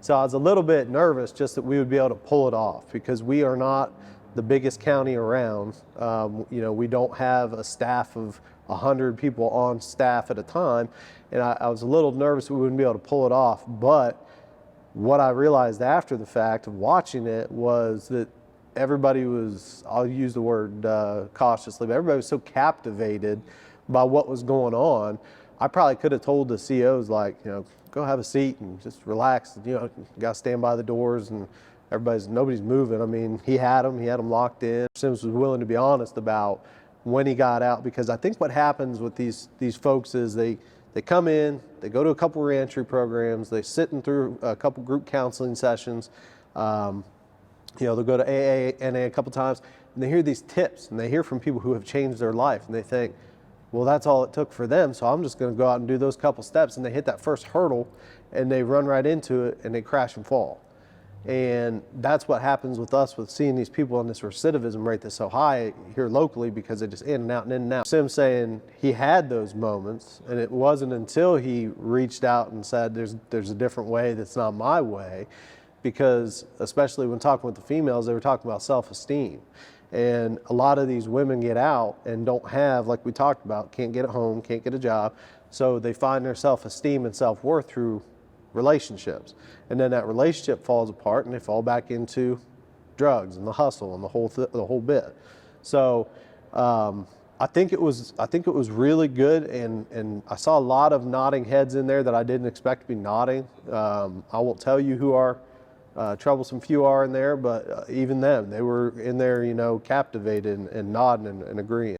So I was a little bit nervous just that we would be able to pull it off, because we are not the biggest county around. We don't have a staff of 100 people on staff at a time, and I was a little nervous we wouldn't be able to pull it off. But what I realized after the fact of watching it was that everybody was, I'll use the word cautiously, but everybody was so captivated by what was going on. I probably could have told the COs, like, go have a seat and just relax. You got to stand by the doors, and nobody's moving. I mean, he had them locked in. Sims was willing to be honest about when he got out, because I think what happens with these folks is they come in, they go to a couple reentry programs, they sit through a couple group counseling sessions. They'll go to AA, NA a couple times, and they hear these tips, and they hear from people who have changed their life, and they think, well, that's all it took for them, so I'm just going to go out and do those couple steps. And they hit that first hurdle, and they run right into it, and they crash and fall. And that's what happens with us, with seeing these people on this recidivism rate that's so high here locally, because they just in and out and in and out. Sim saying he had those moments, and it wasn't until he reached out and said, there's a different way that's not my way, because especially when talking with the females, they were talking about self-esteem. And a lot of these women get out and don't have, like we talked about, can't get a home, can't get a job. So they find their self-esteem and self-worth through relationships. And then that relationship falls apart, and they fall back into drugs and the hustle and the whole bit. So I think it was really good, and I saw a lot of nodding heads in there that I didn't expect to be nodding. I won't tell you who our troublesome few are in there, but even them, they were in there, captivated and nodding and agreeing.